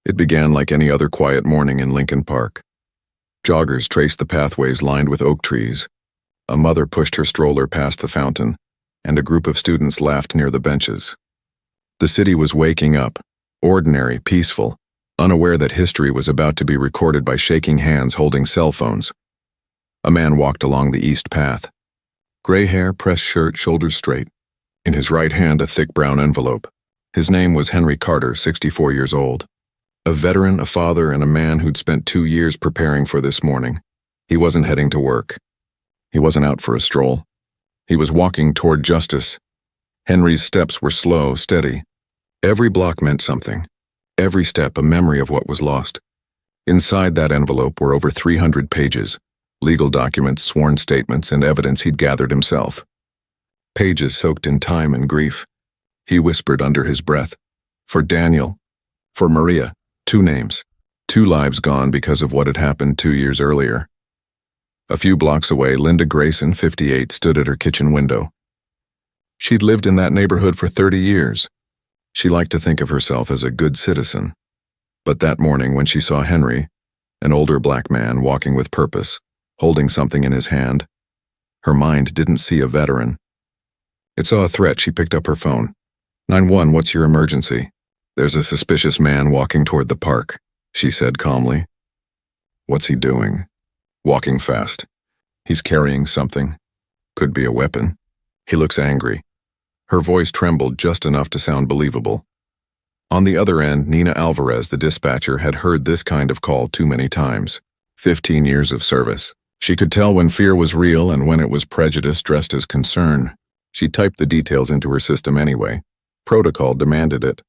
It began like any other quiet morning in Lincoln Park. Joggers traced the pathways lined with oak trees. A mother pushed her stroller past the fountain, and a group of students laughed near the benches. The city was waking up, ordinary, peaceful, unaware that history was about to be recorded by shaking hands holding cell phones. A man walked along the east path. Gray hair, pressed shirt, shoulders straight. In his right hand, a thick brown envelope. His name was Henry Carter, 64 years old. A veteran, a father, and a man who'd spent 2 years preparing for this morning. He wasn't heading to work. He wasn't out for a stroll. He was walking toward justice. Henry's steps were slow, steady. Every block meant something. Every step a memory of what was lost. Inside that envelope were over 300 pages, legal documents, sworn statements, and evidence he'd gathered himself. Pages soaked in time and grief. He whispered under his breath, "For Daniel, for Maria, 2 names, 2 lives gone because of what had happened 2 years earlier." A few blocks away, Linda Grayson, 58, stood at her kitchen window. She'd lived in that neighborhood for 30 years. She liked to think of herself as a good citizen. But that morning when she saw Henry, an older black man walking with purpose, holding something in his hand, her mind didn't see a veteran. It saw a threat. She picked up her phone. 911, what's your emergency? There's a suspicious man walking toward the park, she said calmly. What's he doing? Walking fast. He's carrying something. Could be a weapon. He looks angry. Her voice trembled just enough to sound believable. On the other end, Nina Alvarez, the dispatcher, had heard this kind of call too many times. 15 years of service. She could tell when fear was real and when it was prejudice dressed as concern. She typed the details into her system anyway. Protocol demanded it.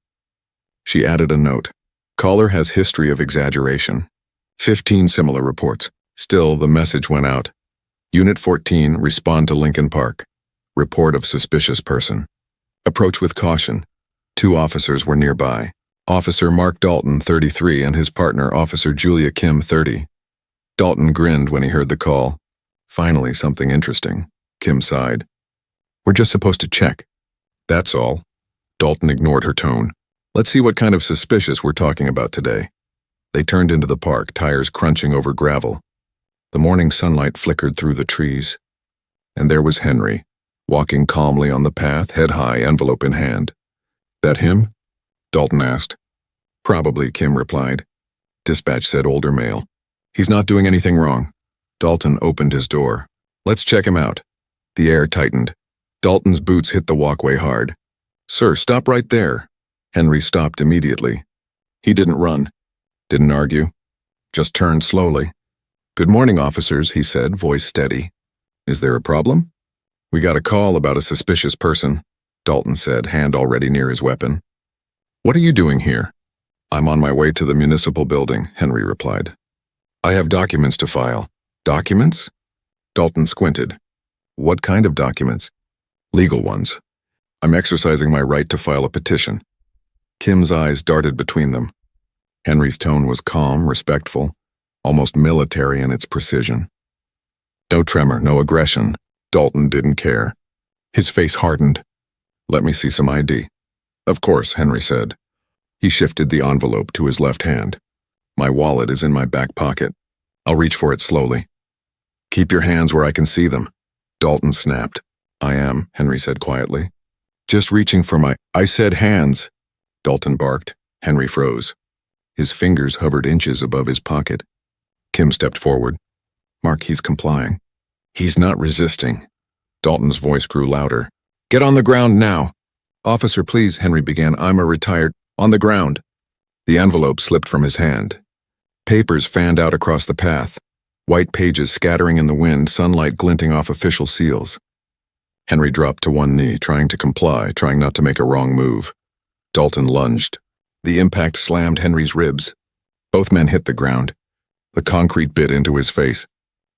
She added a note. Caller has history of exaggeration. 15 similar reports. Still, the message went out. Unit 14, respond to Lincoln Park. Report of suspicious person. Approach with caution. 2 officers were nearby. Officer Mark Dalton, 33, and his partner, Officer Julia Kim, 30. Dalton grinned when he heard the call. Finally, something interesting. Kim sighed. We're just supposed to check. That's all. Dalton ignored her tone. Let's see what kind of suspicious we're talking about today. They turned into the park, tires crunching over gravel. The morning sunlight flickered through the trees. And there was Henry, walking calmly on the path, head high, envelope in hand. That him? Dalton asked. Probably, Kim replied. Dispatch said older male. He's not doing anything wrong. Dalton opened his door. Let's check him out. The air tightened. Dalton's boots hit the walkway hard. Sir, stop right there. Henry stopped immediately. He didn't run. Didn't argue. Just turned slowly. Good morning, officers, he said, voice steady. Is there a problem? We got a call about a suspicious person, Dalton said, hand already near his weapon. What are you doing here? I'm on my way to the municipal building, Henry replied. I have documents to file. Documents? Dalton squinted. What kind of documents? Legal ones. I'm exercising my right to file a petition. Kim's eyes darted between them. Henry's tone was calm, respectful, almost military in its precision. No tremor, no aggression. Dalton didn't care. His face hardened. Let me see some ID. Of course, Henry said. He shifted the envelope to his left hand. My wallet is in my back pocket. I'll reach for it slowly. Keep your hands where I can see them. Dalton snapped. I am, Henry said quietly. Just reaching for my... I said hands. Dalton barked. Henry froze. His fingers hovered inches above his pocket. Kim stepped forward. Mark, he's complying. He's not resisting. Dalton's voice grew louder. Get on the ground now. Officer, please, Henry began. I'm a retired... On the ground. The envelope slipped from his hand. Papers fanned out across the path. White pages scattering in the wind, sunlight glinting off official seals. Henry dropped to one knee, trying to comply, trying not to make a wrong move. Dalton lunged. The impact slammed Henry's ribs. Both men hit the ground. The concrete bit into his face.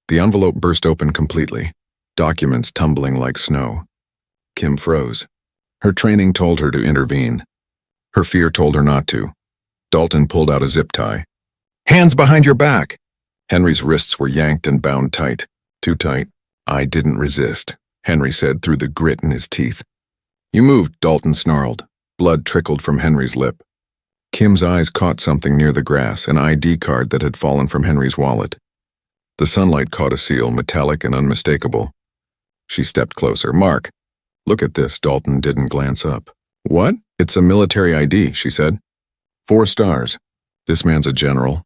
The envelope burst open completely, documents tumbling like snow. Kim froze. Her training told her to intervene. Her fear told her not to. Dalton pulled out a zip tie. Hands behind your back! Henry's wrists were yanked and bound tight. Too tight. I didn't resist, Henry said through the grit in his teeth. You moved, Dalton snarled. Blood trickled from Henry's lip. Kim's eyes caught something near the grass, an ID card that had fallen from Henry's wallet. The sunlight caught a seal, metallic and unmistakable. She stepped closer. "Mark, look at this." Dalton didn't glance up. "What?" "It's a military ID," she said. 4 stars. This man's a general.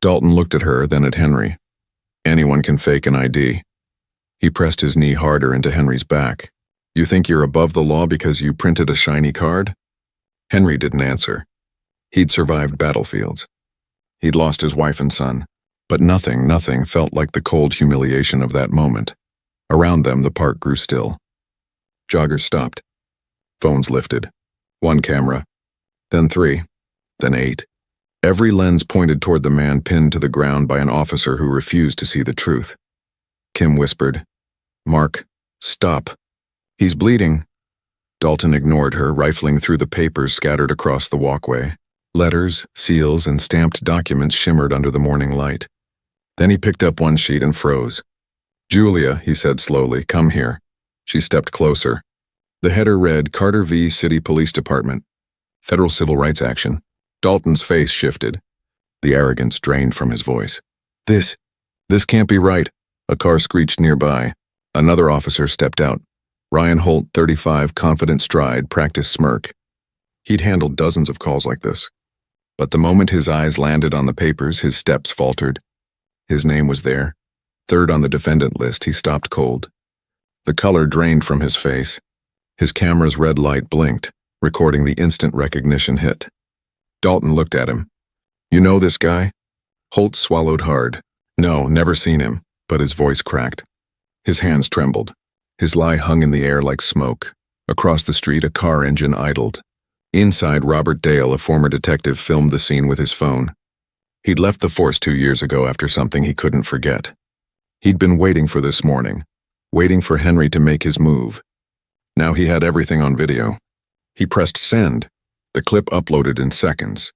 Dalton looked at her, then at Henry. Anyone can fake an ID. He pressed his knee harder into Henry's back. "You think you're above the law because you printed a shiny card?" Henry didn't answer. He'd survived battlefields. He'd lost his wife and son. But nothing felt like the cold humiliation of that moment. Around them, the park grew still. Joggers stopped. Phones lifted. 1 camera, then 3, then 8. Every lens pointed toward the man pinned to the ground by an officer who refused to see the truth. Kim whispered, "Mark, stop. He's bleeding." Dalton ignored her, rifling through the papers scattered across the walkway. Letters, seals, and stamped documents shimmered under the morning light. Then he picked up one sheet and froze. "Julia," he said slowly, "come here." She stepped closer. The header read, "Carter v. City Police Department. Federal Civil Rights Action." Dalton's face shifted. The arrogance drained from his voice. This can't be right." A car screeched nearby. Another officer stepped out. Ryan Holt, 35, confident stride, practiced smirk. He'd handled dozens of calls like this. But the moment his eyes landed on the papers, his steps faltered. His name was there. 3rd on the defendant list. He stopped cold. The color drained from his face. His camera's red light blinked, recording the instant recognition hit. Dalton looked at him. "You know this guy?" Holt swallowed hard. "No, never seen him," but his voice cracked. His hands trembled. His lie hung in the air like smoke. Across the street, a car engine idled. Inside, Robert Dale, a former detective, filmed the scene with his phone. He'd left the force 2 years ago after something he couldn't forget. He'd been waiting for this morning, waiting for Henry to make his move. Now he had everything on video. He pressed send. The clip uploaded in seconds.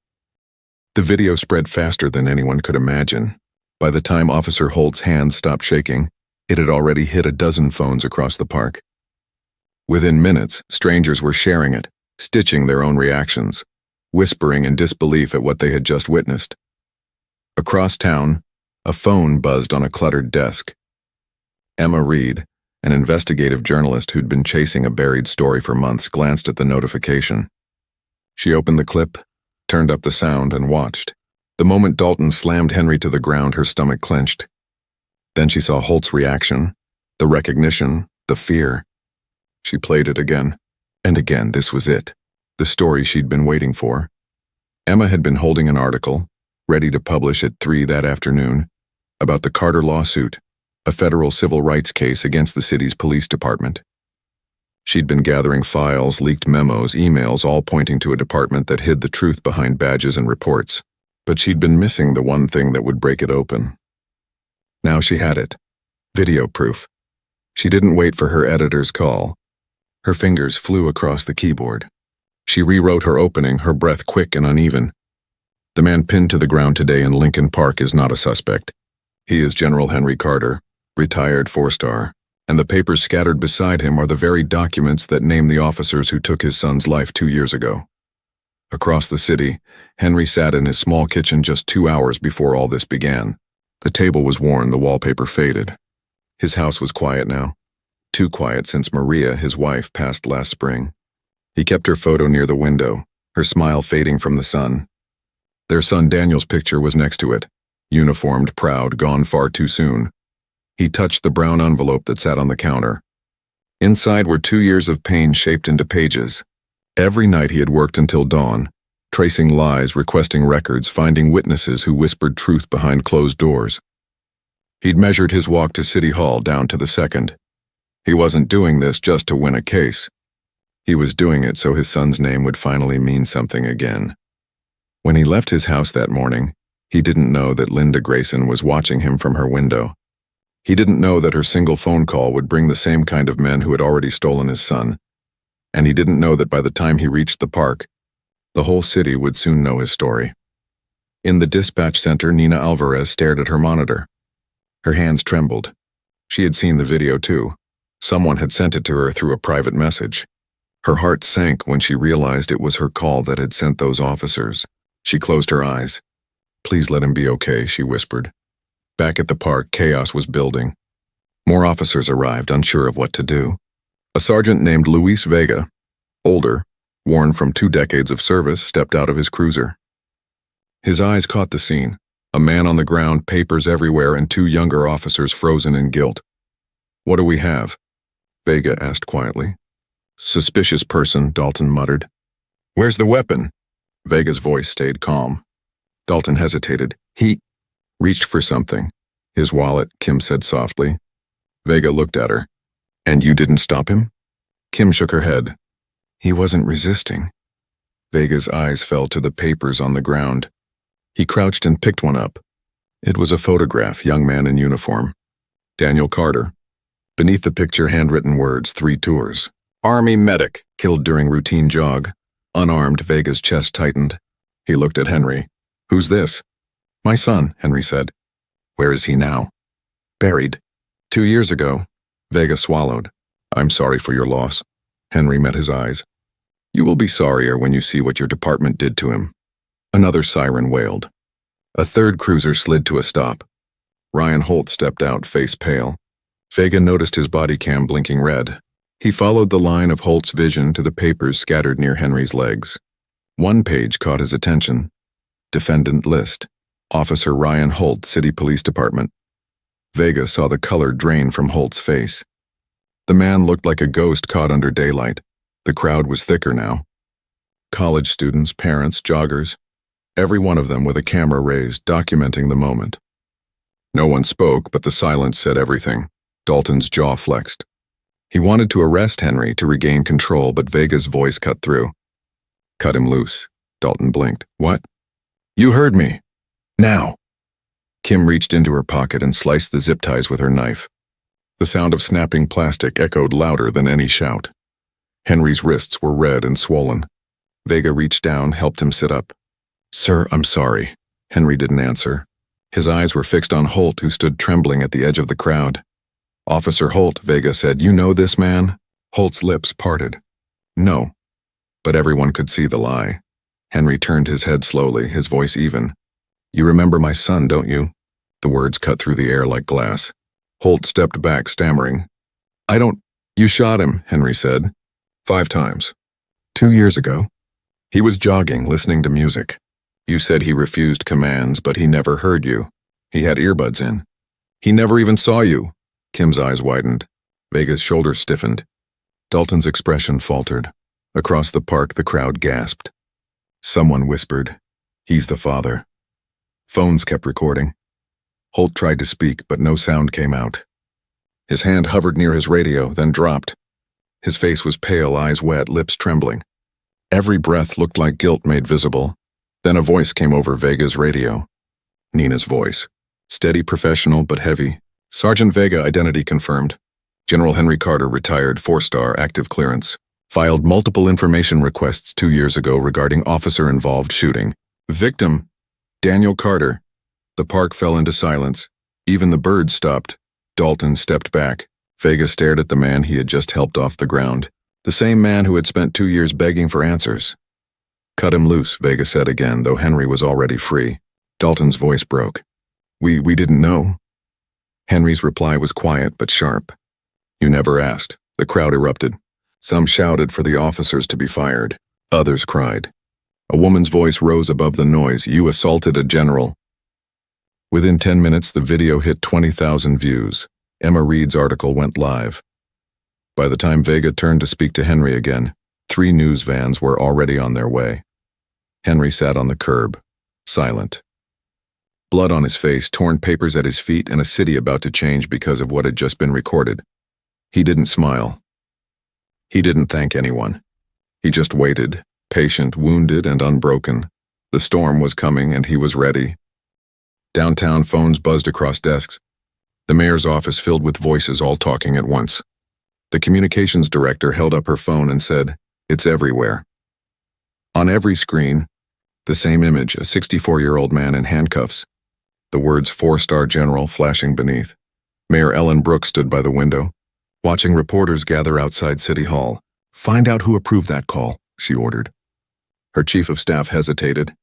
The video spread faster than anyone could imagine. By the time Officer Holt's hands stopped shaking, it had already hit a dozen phones across the park. Within minutes, strangers were sharing it, stitching their own reactions, whispering in disbelief at what they had just witnessed. Across town, a phone buzzed on a cluttered desk. Emma Reed, an investigative journalist who'd been chasing a buried story for months, glanced at the notification. She opened the clip, turned up the sound, and watched. The moment Dalton slammed Henry to the ground, her stomach clenched. Then she saw Holt's reaction, the recognition, the fear. She played it again, and again. This was it, the story she'd been waiting for. Emma had been holding an article, ready to publish at 3 that afternoon, about the Carter lawsuit, a federal civil rights case against the city's police department. She'd been gathering files, leaked memos, emails, all pointing to a department that hid the truth behind badges and reports. But she'd been missing the one thing that would break it open. Now she had it. Video proof. She didn't wait for her editor's call. Her fingers flew across the keyboard. She rewrote her opening, her breath quick and uneven. "The man pinned to the ground today in Lincoln Park is not a suspect. He is General Henry Carter, retired 4-star, and the papers scattered beside him are the very documents that name the officers who took his son's life 2 years ago." Across the city, Henry sat in his small kitchen just 2 hours before all this began. The table was worn, the wallpaper faded. His house was quiet now. Too quiet since Maria, his wife, passed last spring. He kept her photo near the window, her smile fading from the sun. Their son Daniel's picture was next to it, uniformed, proud, gone far too soon. He touched the brown envelope that sat on the counter. Inside were 2 years of pain shaped into pages. Every night he had worked until dawn, tracing lies, requesting records, finding witnesses who whispered truth behind closed doors. He'd measured his walk to City Hall down to the second. He wasn't doing this just to win a case. He was doing it so his son's name would finally mean something again. When he left his house that morning, he didn't know that Linda Grayson was watching him from her window. He didn't know that her single phone call would bring the same kind of men who had already stolen his son. And he didn't know that by the time he reached the park, the whole city would soon know his story. In the dispatch center, Nina Alvarez stared at her monitor. Her hands trembled. She had seen the video too. Someone had sent it to her through a private message. Her heart sank when she realized it was her call that had sent those officers. She closed her eyes. "Please let him be okay," she whispered. Back at the park, chaos was building. More officers arrived, unsure of what to do. A sergeant named Luis Vega, older, worn from 2 decades of service, stepped out of his cruiser. His eyes caught the scene. A man on the ground, papers everywhere, and 2 younger officers frozen in guilt. "What do we have?" Vega asked quietly. "Suspicious person," Dalton muttered. "Where's the weapon?" Vega's voice stayed calm. Dalton hesitated. He reached for something. "His wallet," Kim said softly. Vega looked at her. "And you didn't stop him?" Kim shook her head. "He wasn't resisting." Vega's eyes fell to the papers on the ground. He crouched and picked one up. It was a photograph, young man in uniform. Daniel Carter. Beneath the picture, handwritten words, 3 tours. Army medic, killed during routine jog. Unarmed, Vega's chest tightened. He looked at Henry. "Who's this?" "My son," Henry said. "Where is he now?" "Buried. 2 years ago." Vega swallowed. "I'm sorry for your loss." Henry met his eyes. "You will be sorrier when you see what your department did to him." Another siren wailed. A 3rd cruiser slid to a stop. Ryan Holt stepped out, face pale. Vega noticed his body cam blinking red. He followed the line of Holt's vision to the papers scattered near Henry's legs. One page caught his attention. Defendant list. Officer Ryan Holt, City Police Department. Vega saw the color drain from Holt's face. The man looked like a ghost caught under daylight. The crowd was thicker now. College students, parents, joggers. Every one of them with a camera raised, documenting the moment. No one spoke, but the silence said everything. Dalton's jaw flexed. He wanted to arrest Henry to regain control, but Vega's voice cut through. "Cut him loose." Dalton blinked. "What?" "You heard me. Now." Kim reached into her pocket and sliced the zip ties with her knife. The sound of snapping plastic echoed louder than any shout. Henry's wrists were red and swollen. Vega reached down, helped him sit up. "Sir, I'm sorry." Henry didn't answer. His eyes were fixed on Holt, who stood trembling at the edge of the crowd. "Officer Holt," Vega said, "you know this man?" Holt's lips parted. "No." But everyone could see the lie. Henry turned his head slowly, his voice even. "You remember my son, don't you?" The words cut through the air like glass. Holt stepped back, stammering. "I don't—" "You shot him," Henry said. 5 times. 2 years ago. He was jogging, listening to music. You said he refused commands, but he never heard you. He had earbuds in. He never even saw you." Kim's eyes widened. Vega's shoulders stiffened. Dalton's expression faltered. Across the park, the crowd gasped. Someone whispered, "He's the father." Phones kept recording. Holt tried to speak, but no sound came out. His hand hovered near his radio, then dropped. His face was pale, eyes wet, lips trembling. Every breath looked like guilt made visible. Then a voice came over Vega's radio. Nina's voice. Steady, professional, but heavy. "Sergeant Vega, identity confirmed. General Henry Carter, retired, 4-star, active clearance. Filed multiple information requests 2 years ago regarding officer-involved shooting. Victim, Daniel Carter." The park fell into silence. Even the birds stopped. Dalton stepped back. Vega stared at the man he had just helped off the ground. The same man who had spent 2 years begging for answers. "Cut him loose," Vega said again, though Henry was already free. Dalton's voice broke. We didn't know." Henry's reply was quiet but sharp. "You never asked." The crowd erupted. Some shouted for the officers to be fired. Others cried. A woman's voice rose above the noise. "You assaulted a general." Within 10 minutes, the video hit 20,000 views. Emma Reed's article went live. By the time Vega turned to speak to Henry again, 3 news vans were already on their way. Henry sat on the curb, silent. Blood on his face, torn papers at his feet, and a city about to change because of what had just been recorded. He didn't smile. He didn't thank anyone. He just waited, patient, wounded, and unbroken. The storm was coming, and he was ready. Downtown, phones buzzed across desks. The mayor's office filled with voices all talking at once. The communications director held up her phone and said, "It's everywhere." On every screen, the same image, a 64-year-old man in handcuffs. The words 4-star general flashing beneath. Mayor Ellen Brooks stood by the window, watching reporters gather outside City Hall. Find out who approved that call, she ordered. Her chief of staff hesitated.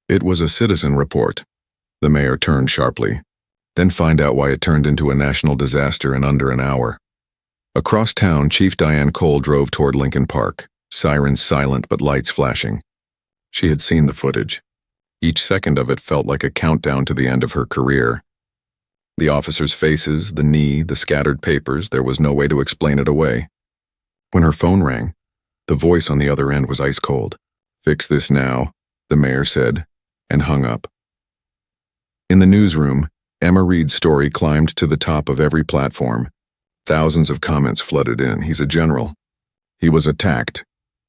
It was a citizen report. The mayor turned sharply. Then find out why it turned into a national disaster in under an hour. Across town, Chief Diane Cole drove toward Lincoln Park, sirens silent but lights flashing. She had seen the footage. Each second of it felt like a countdown to the end of her career. The officers' faces, the knee, the scattered papers, there was no way to explain it away. When her phone rang, the voice on the other end was ice cold. "Fix this now," the mayor said, and hung up. In the newsroom, Emma Reed's story climbed to the top of every platform. Thousands of comments flooded in. "He's a general. He was attacked.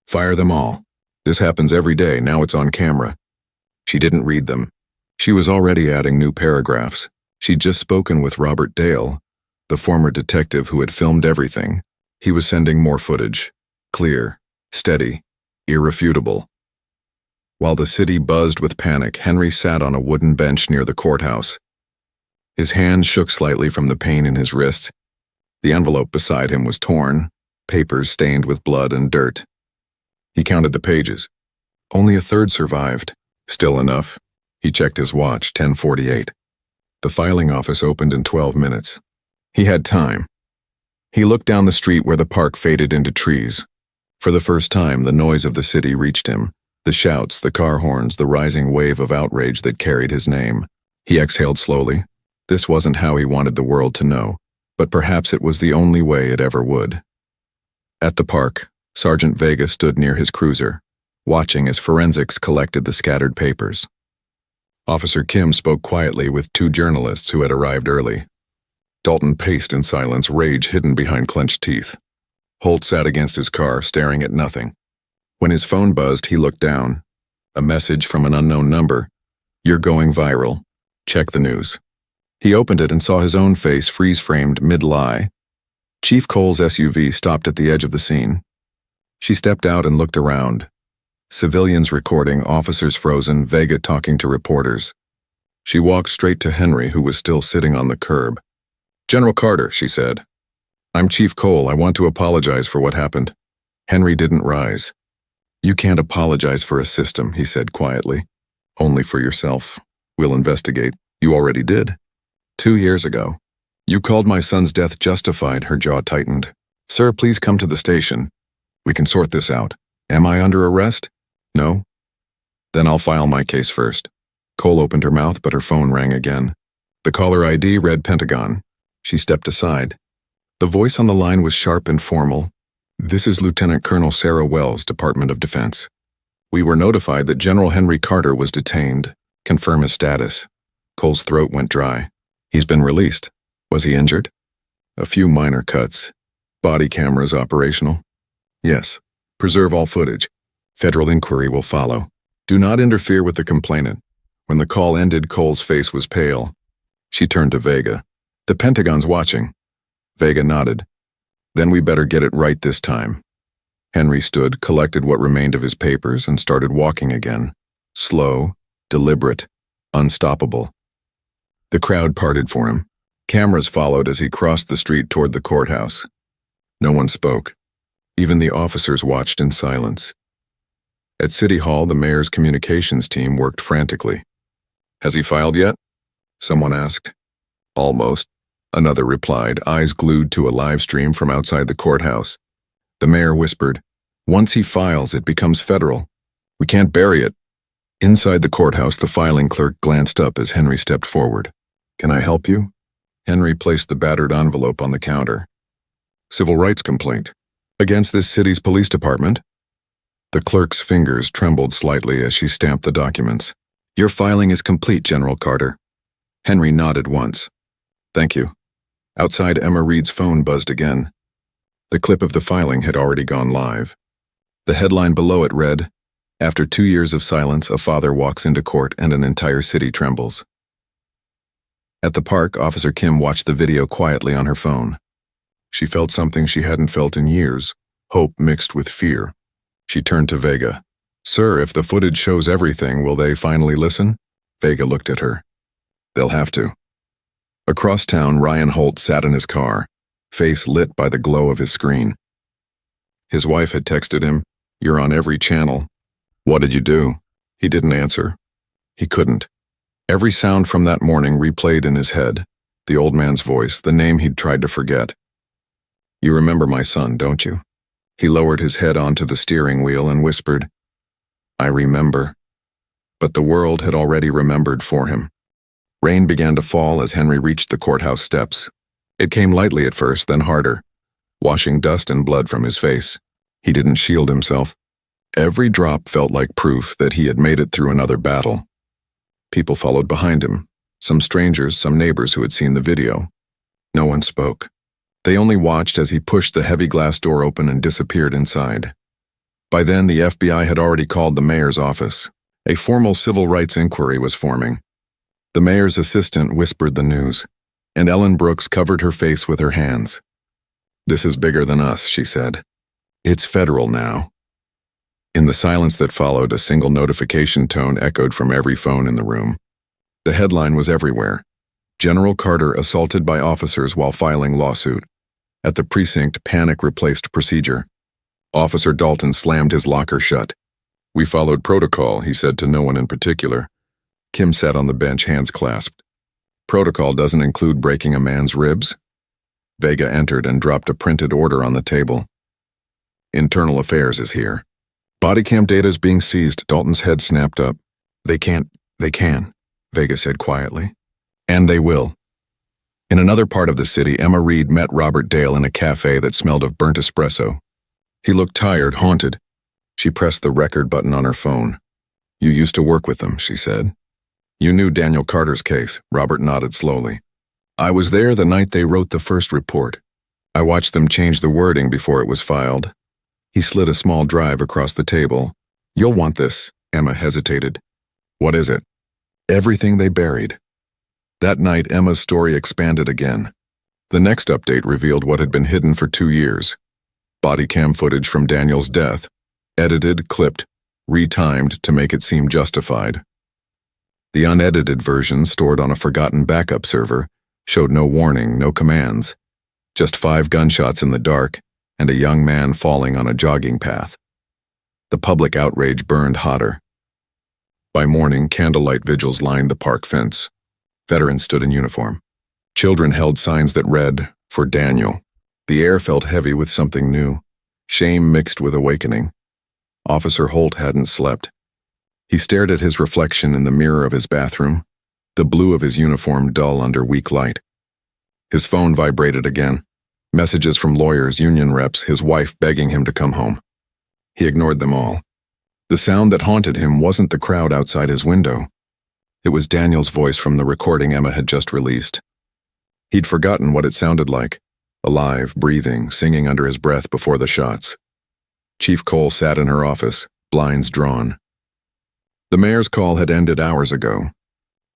Fire them all. This happens every day, now it's on camera." She didn't read them. She was already adding new paragraphs. She'd just spoken with Robert Dale, the former detective who had filmed everything. He was sending more footage. Clear, steady, irrefutable. While the city buzzed with panic, Henry sat on a wooden bench near the courthouse. His hand shook slightly from the pain in his wrist. The envelope beside him was torn, papers stained with blood and dirt. He counted the pages. Only a third survived. Still enough. He checked his watch, 10:48. The filing office opened in 12 minutes. He had time. He looked down the street where the park faded into trees. For the first time, the noise of the city reached him. The shouts, the car horns, the rising wave of outrage that carried his name. He exhaled slowly. This wasn't how he wanted the world to know, but perhaps it was the only way it ever would. At the park, Sergeant Vega stood near his cruiser, watching as forensics collected the scattered papers. Officer Kim spoke quietly with two journalists who had arrived early. Dalton paced in silence, rage hidden behind clenched teeth. Holt sat against his car, staring at nothing. When his phone buzzed, he looked down. A message from an unknown number. "You're going viral. Check the news." He opened it and saw his own face freeze-framed mid-lie. Chief Cole's SUV stopped at the edge of the scene. She stepped out and looked around. Civilians recording, officers frozen, Vega talking to reporters. She walked straight to Henry, who was still sitting on the curb. "General Carter," she said. "I'm Chief Cole. I want to apologize for what happened." Henry didn't rise. "You can't apologize for a system," he said quietly. "Only for yourself. We'll investigate. You already did. 2 years ago. You called my son's death justified," her jaw tightened. "Sir, please come to the station. We can sort this out. Am I under arrest? No? Then I'll file my case first." Cole opened her mouth, but her phone rang again. The caller ID read Pentagon. She stepped aside. The voice on the line was sharp and formal. "This is Lieutenant Colonel Sarah Wells, Department of Defense. We were notified that General Henry Carter was detained. Confirm his status." Cole's throat went dry. "He's been released. Was he injured?" "A few minor cuts. Body cameras operational?" "Yes. Preserve all footage. Federal inquiry will follow. Do not interfere with the complainant." When the call ended, Cole's face was pale. She turned to Vega. "The Pentagon's watching." Vega nodded. "Then we better get it right this time." Henry stood, collected what remained of his papers, and started walking again. Slow, deliberate, unstoppable. The crowd parted for him. Cameras followed as he crossed the street toward the courthouse. No one spoke. Even the officers watched in silence. At City Hall, the mayor's communications team worked frantically. "Has he filed yet?" someone asked. "Almost," another replied, eyes glued to a live stream from outside the courthouse. The mayor whispered, "Once he files, it becomes federal. We can't bury it." Inside the courthouse, the filing clerk glanced up as Henry stepped forward. "Can I help you?" Henry placed the battered envelope on the counter. "Civil rights complaint. Against this city's police department?" The clerk's fingers trembled slightly as she stamped the documents. "Your filing is complete, General Carter." Henry nodded once. "Thank you." Outside, Emma Reed's phone buzzed again. The clip of the filing had already gone live. The headline below it read, "After 2 years of silence, a father walks into court and an entire city trembles." At the park, Officer Kim watched the video quietly on her phone. She felt something she hadn't felt in years, hope mixed with fear. She turned to Vega. "Sir, if the footage shows everything, will they finally listen?" Vega looked at her. "They'll have to." Across town, Ryan Holt sat in his car, face lit by the glow of his screen. His wife had texted him, "You're on every channel." What did you do? He didn't answer. He couldn't. Every sound from that morning replayed in his head. The old man's voice, the name he'd tried to forget. "You remember my son, don't you?" He lowered his head onto the steering wheel and whispered, "I remember." But the world had already remembered for him. Rain began to fall as Henry reached the courthouse steps. It came lightly at first, then harder, washing dust and blood from his face. He didn't shield himself. Every drop felt like proof that he had made it through another battle. People followed behind him, some strangers, some neighbors who had seen the video. No one spoke. They only watched as he pushed the heavy glass door open and disappeared inside. By then, the FBI had already called the mayor's office. A formal civil rights inquiry was forming. The mayor's assistant whispered the news, and Ellen Brooks covered her face with her hands. "This is bigger than us," she said. "It's federal now." In the silence that followed, a single notification tone echoed from every phone in the room. The headline was everywhere. General Carter assaulted by officers while filing lawsuit. At the precinct, panic replaced procedure. Officer Dalton slammed his locker shut. "We followed protocol," he said to no one in particular. Kim sat on the bench, hands clasped. "Protocol doesn't include breaking a man's ribs?" Vega entered and dropped a printed order on the table. "Internal Affairs is here. Body cam data is being seized." Dalton's head snapped up. They can, Vega said quietly. "And they will." In another part of the city, Emma Reed met Robert Dale in a cafe that smelled of burnt espresso. He looked tired, haunted. She pressed the record button on her phone. "You used to work with them," she said. "You knew Daniel Carter's case." Robert nodded slowly. "I was there the night they wrote the first report. I watched them change the wording before it was filed." He slid a small drive across the table. "You'll want this." Emma hesitated. "What is it?" "Everything they buried." That night, Emma's story expanded again. The next update revealed what had been hidden for 2 years. Body cam footage from Daniel's death, edited, clipped, retimed to make it seem justified. The unedited version, stored on a forgotten backup server, showed no warning, no commands, just 5 gunshots in the dark and a young man falling on a jogging path. The public outrage burned hotter. By morning, candlelight vigils lined the park fence. Veterans stood in uniform. Children held signs that read, "For Daniel." The air felt heavy with something new, shame mixed with awakening. Officer Holt hadn't slept. He stared at his reflection in the mirror of his bathroom, the blue of his uniform dull under weak light. His phone vibrated again. Messages from lawyers, union reps, his wife begging him to come home. He ignored them all. The sound that haunted him wasn't the crowd outside his window. It was Daniel's voice from the recording Emma had just released. He'd forgotten what it sounded like, alive, breathing, singing under his breath before the shots. Chief Cole sat in her office, blinds drawn. The mayor's call had ended hours ago,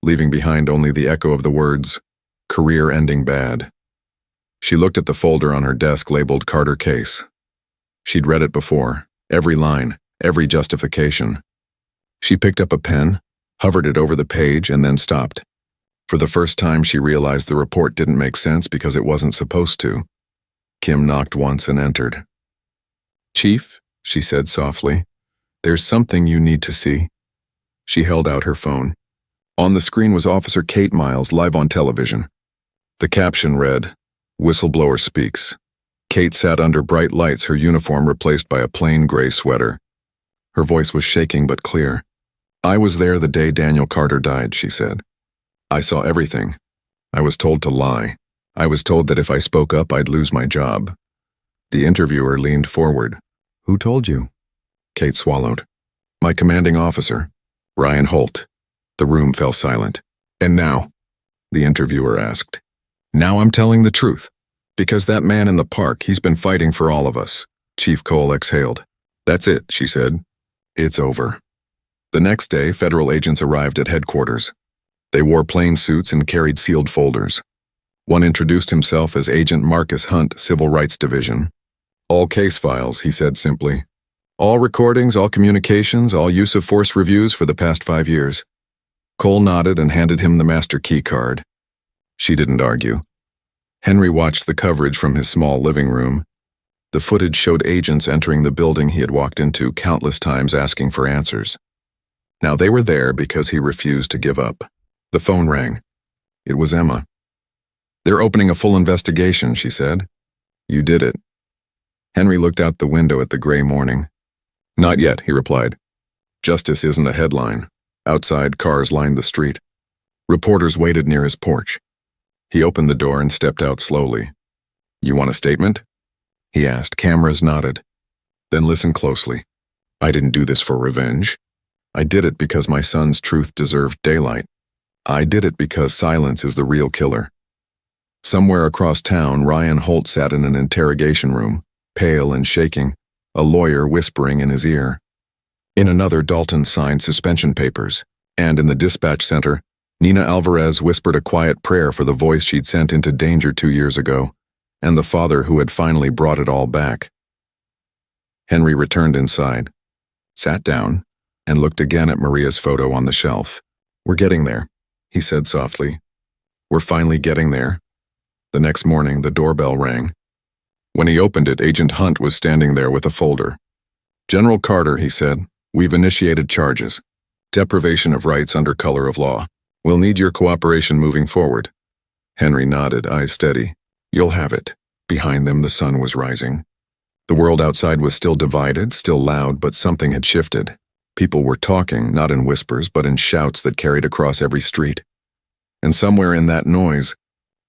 leaving behind only the echo of the words, "Career ending bad." She looked at the folder on her desk labeled Carter Case. She'd read it before, every line, every justification. She picked up a pen, hovered it over the page, and then stopped. For the first time, she realized the report didn't make sense because it wasn't supposed to. Kim knocked once and entered. "Chief," she said softly, "there's something you need to see." She held out her phone. On the screen was Officer Kate Miles, live on television. The caption read, "Whistleblower speaks." Kate sat under bright lights, her uniform replaced by a plain gray sweater. Her voice was shaking but clear. "I was there the day Daniel Carter died," she said. "I saw everything. I was told to lie. I was told that if I spoke up, I'd lose my job." The interviewer leaned forward. "Who told you?" Kate swallowed. "My commanding officer, Ryan Holt." The room fell silent. "And now?" the interviewer asked. "Now I'm telling the truth. Because that man in the park, he's been fighting for all of us." Chief Cole exhaled. "That's it," she said. "It's over." The next day, federal agents arrived at headquarters. They wore plain suits and carried sealed folders. One introduced himself as Agent Marcus Hunt, Civil Rights Division. "All case files," he said simply. "All recordings, all communications, all use of force reviews for the past 5 years." Cole nodded and handed him the master key card. She didn't argue. Henry watched the coverage from his small living room. The footage showed agents entering the building he had walked into countless times asking for answers. Now they were there because he refused to give up. The phone rang. It was Emma. "They're opening a full investigation," she said. "You did it." Henry looked out the window at the gray morning. "Not yet," he replied. "Justice isn't a headline." Outside, cars lined the street. Reporters waited near his porch. He opened the door and stepped out slowly. "You want a statement?" he asked. Cameras nodded. "Then listen closely. I didn't do this for revenge. I did it because my son's truth deserved daylight. I did it because silence is the real killer." Somewhere across town, Ryan Holt sat in an interrogation room, pale and shaking, a lawyer whispering in his ear. In another, Dalton signed suspension papers, and in the dispatch center, Nina Alvarez whispered a quiet prayer for the voice she'd sent into danger 2 years ago, and the father who had finally brought it all back. Henry returned inside, sat down, and looked again at Maria's photo on the shelf. "We're getting there," he said softly. "We're finally getting there." The next morning, the doorbell rang. When he opened it, Agent Hunt was standing there with a folder. "General Carter," he said, "we've initiated charges. Deprivation of rights under color of law. We'll need your cooperation moving forward." Henry nodded, eyes steady. "You'll have it." Behind them, the sun was rising. The world outside was still divided, still loud, but something had shifted. People were talking, not in whispers, but in shouts that carried across every street. And somewhere in that noise,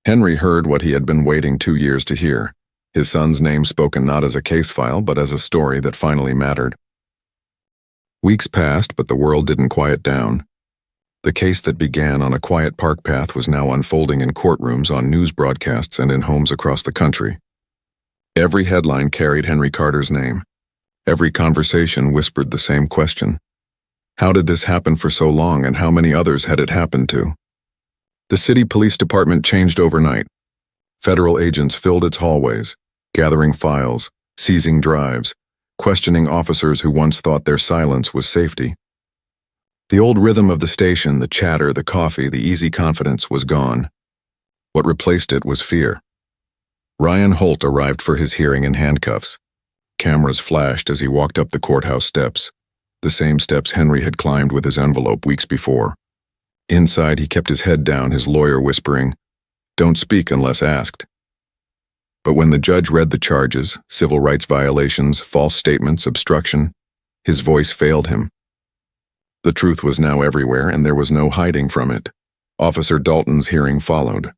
Henry heard what he had been waiting 2 years to hear. His son's name spoken not as a case file, but as a story that finally mattered. Weeks passed, but the world didn't quiet down. The case that began on a quiet park path was now unfolding in courtrooms, on news broadcasts, and in homes across the country. Every headline carried Henry Carter's name. Every conversation whispered the same question. How did this happen for so long, and how many others had it happened to? The city police department changed overnight. Federal agents filled its hallways, gathering files, seizing drives, questioning officers who once thought their silence was safety. The old rhythm of the station, the chatter, the coffee, the easy confidence was gone. What replaced it was fear. Ryan Holt arrived for his hearing in handcuffs. Cameras flashed as he walked up the courthouse steps, the same steps Henry had climbed with his envelope weeks before. Inside, he kept his head down, his lawyer whispering, "Don't speak unless asked." But when the judge read the charges, civil rights violations, false statements, obstruction, his voice failed him. The truth was now everywhere, and there was no hiding from it. Officer Dalton's hearing followed.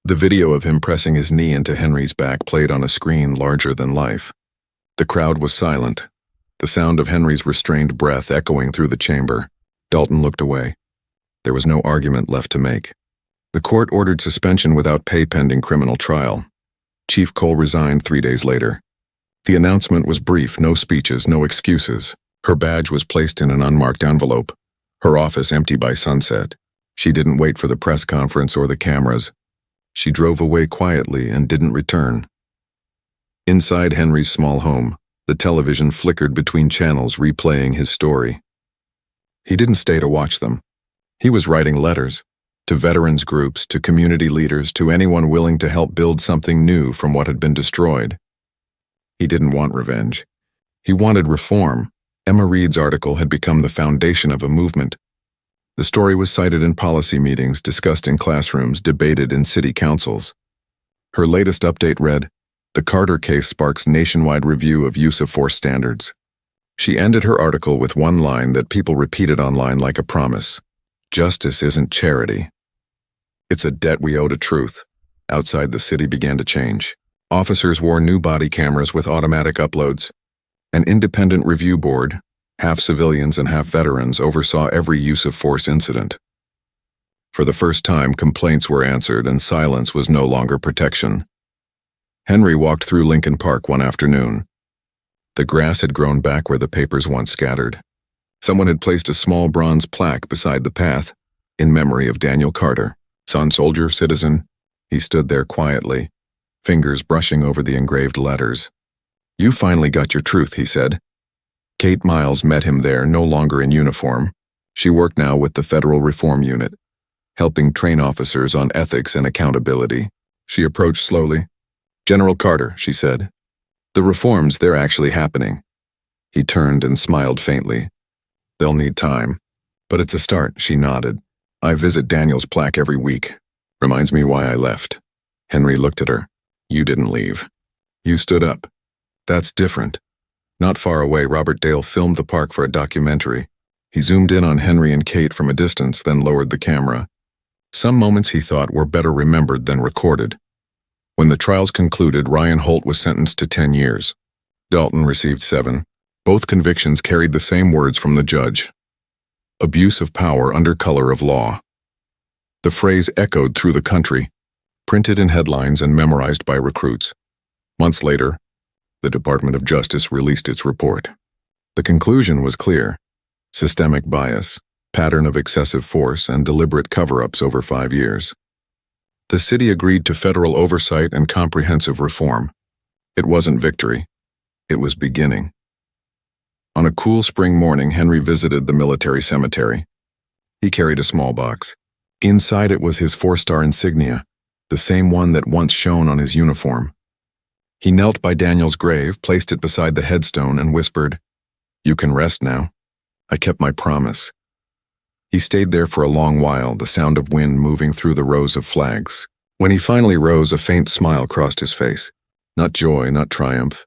The video of him pressing his knee into Henry's back played on a screen larger than life. The crowd was silent, the sound of Henry's restrained breath echoing through the chamber. Dalton looked away. There was no argument left to make. The court ordered suspension without pay pending criminal trial. Chief Cole resigned 3 days later. The announcement was brief, no speeches, no excuses. Her badge was placed in an unmarked envelope, her office empty by sunset. She didn't wait for the press conference or the cameras. She drove away quietly and didn't return. Inside Henry's small home, the television flickered between channels replaying his story. He didn't stay to watch them. He was writing letters, to veterans groups, to community leaders, to anyone willing to help build something new from what had been destroyed. He didn't want revenge. He wanted reform. Emma Reed's article had become the foundation of a movement. The story was cited in policy meetings, discussed in classrooms, debated in city councils. Her latest update read, "The Carter case sparks nationwide review of use of force standards." She ended her article with one line that people repeated online like a promise. "Justice isn't charity. It's a debt we owe to truth." Outside, the city began to change. Officers wore new body cameras with automatic uploads. An independent review board, half civilians and half veterans, oversaw every use of force incident. For the first time, complaints were answered and silence was no longer protection. Henry walked through Lincoln Park one afternoon. The grass had grown back where the papers once scattered. Someone had placed a small bronze plaque beside the path, in memory of Daniel Carter, son, soldier, citizen. He stood there quietly, fingers brushing over the engraved letters. "You finally got your truth," he said. Kate Miles met him there, no longer in uniform. She worked now with the Federal Reform Unit, helping train officers on ethics and accountability. She approached slowly. "General Carter," she said, The reforms, they're actually happening. He turned and smiled faintly. They'll need time. But it's a start, she nodded. I visit Daniel's plaque every week. Reminds me why I left. Henry looked at her. You didn't leave. You stood up. That's different. Not far away, Robert Dale filmed the park for a documentary. He zoomed in on Henry and Kate from a distance, then lowered the camera. Some moments, he thought, were better remembered than recorded. When the trials concluded, Ryan Holt was sentenced to 10 years. Dalton received 7. Both convictions carried the same words from the judge. Abuse of power under color of law. The phrase echoed through the country, printed in headlines and memorized by recruits. Months later, the Department of Justice released its report. The conclusion was clear. Systemic bias, pattern of excessive force, and deliberate cover-ups over 5 years. The city agreed to federal oversight and comprehensive reform. It wasn't victory. It was beginning. On a cool spring morning, Henry visited the military cemetery. He carried a small box. Inside it was his 4-star insignia, the same one that once shone on his uniform. He knelt by Daniel's grave, placed it beside the headstone, and whispered, "You can rest now. I kept my promise." He stayed there for a long while, the sound of wind moving through the rows of flags. When he finally rose, a faint smile crossed his face. Not joy, not triumph,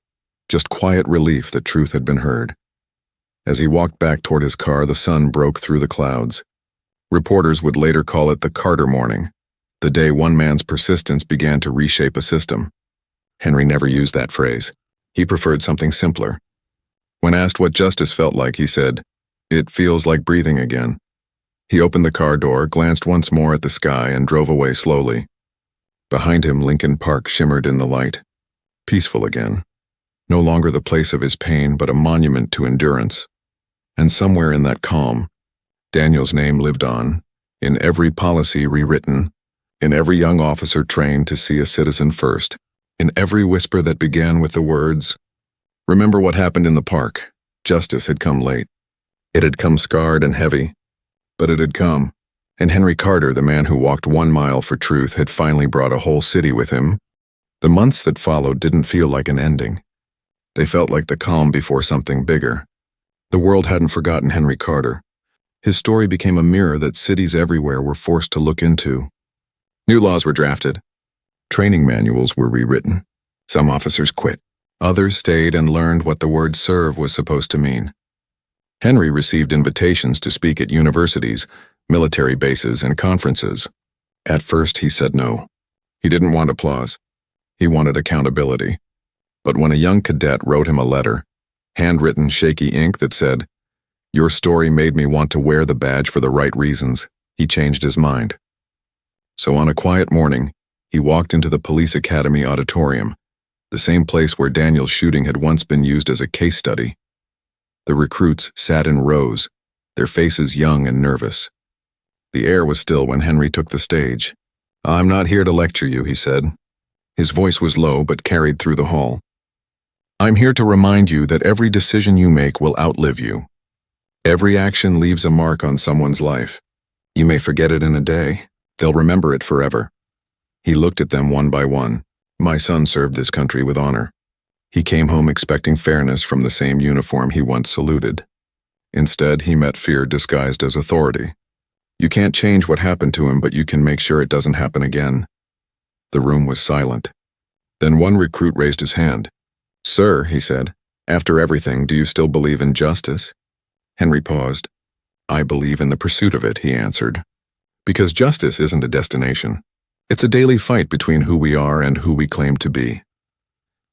just quiet relief that truth had been heard. As he walked back toward his car, the sun broke through the clouds. Reporters would later call it the Carter Morning, the day one man's persistence began to reshape a system. Henry never used that phrase. He preferred something simpler. When asked what justice felt like, he said, "It feels like breathing again." He opened the car door, glanced once more at the sky, and drove away slowly. Behind him, Lincoln Park shimmered in the light. Peaceful again. No longer the place of his pain, but a monument to endurance. And somewhere in that calm, Daniel's name lived on, in every policy rewritten, in every young officer trained to see a citizen first, in every whisper that began with the words, "Remember what happened in the park. Justice had come late. It had come scarred and heavy, but it had come." And Henry Carter, the man who walked 1 mile for truth, had finally brought a whole city with him. The months that followed didn't feel like an ending. They felt like the calm before something bigger. The world hadn't forgotten Henry Carter. His story became a mirror that cities everywhere were forced to look into. New laws were drafted. Training manuals were rewritten. Some officers quit. Others stayed and learned what the word serve was supposed to mean. Henry received invitations to speak at universities, military bases, and conferences. At first, he said no. He didn't want applause. He wanted accountability. But when a young cadet wrote him a letter, handwritten shaky ink that said, "Your story made me want to wear the badge for the right reasons," he changed his mind. So on a quiet morning, he walked into the police academy auditorium, the same place where Daniel's shooting had once been used as a case study. The recruits sat in rows, their faces young and nervous. The air was still when Henry took the stage. "I'm not here to lecture you," he said. His voice was low but carried through the hall. "I'm here to remind you that every decision you make will outlive you. Every action leaves a mark on someone's life. You may forget it in a day. They'll remember it forever." He looked at them one by one. "My son served this country with honor. He came home expecting fairness from the same uniform he once saluted. Instead, he met fear disguised as authority. You can't change what happened to him, but you can make sure it doesn't happen again." The room was silent. Then one recruit raised his hand. "Sir," he said, "after everything, do you still believe in justice?" Henry paused. "I believe in the pursuit of it," he answered. "Because justice isn't a destination. It's a daily fight between who we are and who we claim to be."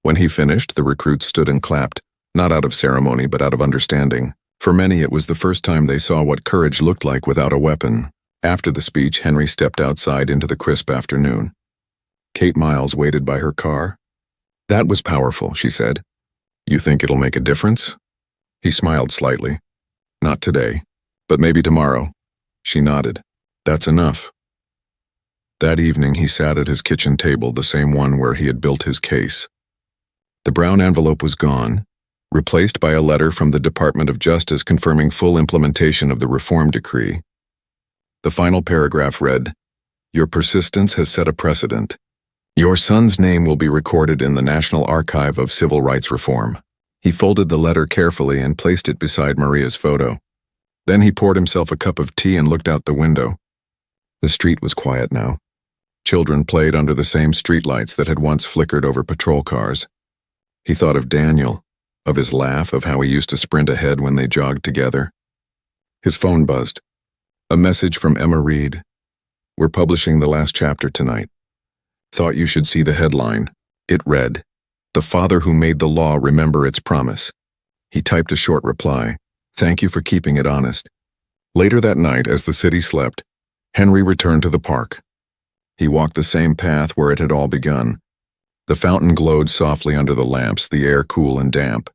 When he finished, the recruits stood and clapped, not out of ceremony but out of understanding. For many, it was the first time they saw what courage looked like without a weapon. After the speech, Henry stepped outside into the crisp afternoon. Kate Miles waited by her car. "That was powerful," she said. "You think it'll make a difference?" He smiled slightly. "Not today, but maybe tomorrow." She nodded. "That's enough." That evening, he sat at his kitchen table, the same one where he had built his case. The brown envelope was gone, replaced by a letter from the Department of Justice confirming full implementation of the reform decree. The final paragraph read, "Your persistence has set a precedent. Your son's name will be recorded in the National Archive of Civil Rights Reform. He folded the letter carefully and placed it beside Maria's photo. Then he poured himself a cup of tea and looked out the window. The street was quiet now. Children played under the same streetlights that had once flickered over patrol cars. He thought of Daniel, of his laugh, of how he used to sprint ahead when they jogged together. His phone buzzed. A message from Emma Reed. We're publishing the last chapter tonight. Thought you should see the headline. It read, "The father who made the law remember its promise." He typed a short reply. Thank you for keeping it honest. Later that night, as the city slept, Henry returned to the park. He walked the same path where it had all begun. The fountain glowed softly under the lamps, the air cool and damp.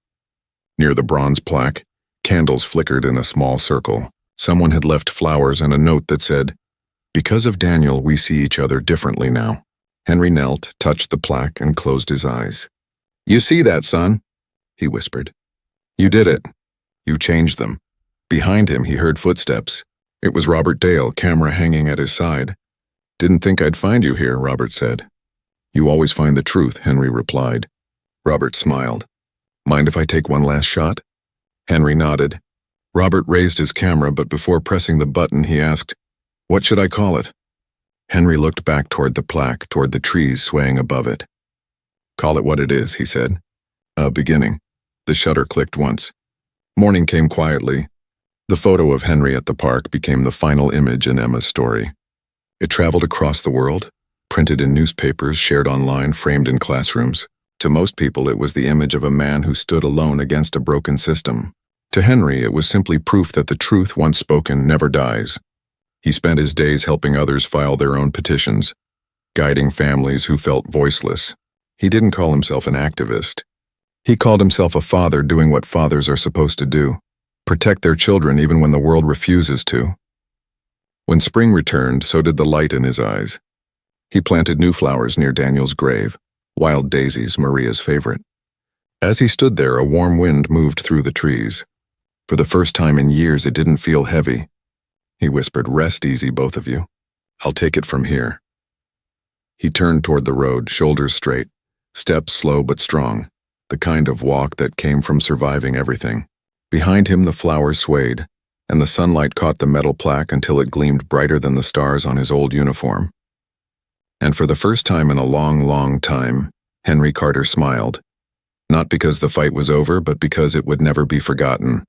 Near the bronze plaque, candles flickered in a small circle. Someone had left flowers and a note that said, "Because of Daniel, we see each other differently now." Henry knelt, touched the plaque, and closed his eyes. "You see that, son?" he whispered. "You did it. You changed them." Behind him, he heard footsteps. It was Robert Dale, camera hanging at his side. "Didn't think I'd find you here," Robert said. "You always find the truth," Henry replied. Robert smiled. "Mind if I take one last shot?" Henry nodded. Robert raised his camera, but before pressing the button, he asked, "What should I call it?" Henry looked back toward the plaque, toward the trees swaying above it. "Call it what it is," he said. "A beginning." The shutter clicked once. Morning came quietly. The photo of Henry at the park became the final image in Emma's story. It traveled across the world, printed in newspapers, shared online, framed in classrooms. To most people, it was the image of a man who stood alone against a broken system. To Henry, it was simply proof that the truth, once spoken, never dies. He spent his days helping others file their own petitions, guiding families who felt voiceless. He didn't call himself an activist. He called himself a father doing what fathers are supposed to do, protect their children even when the world refuses to. When spring returned, so did the light in his eyes. He planted new flowers near Daniel's grave, wild daisies, Maria's favorite. As he stood there, a warm wind moved through the trees. For the first time in years, it didn't feel heavy. He whispered, "Rest easy, both of you. I'll take it from here." He turned toward the road, shoulders straight, steps slow but strong, the kind of walk that came from surviving everything. Behind him, the flowers swayed, and the sunlight caught the metal plaque until it gleamed brighter than the stars on his old uniform. And for the first time in a long, long time, Henry Carter smiled. Not because the fight was over, but because it would never be forgotten.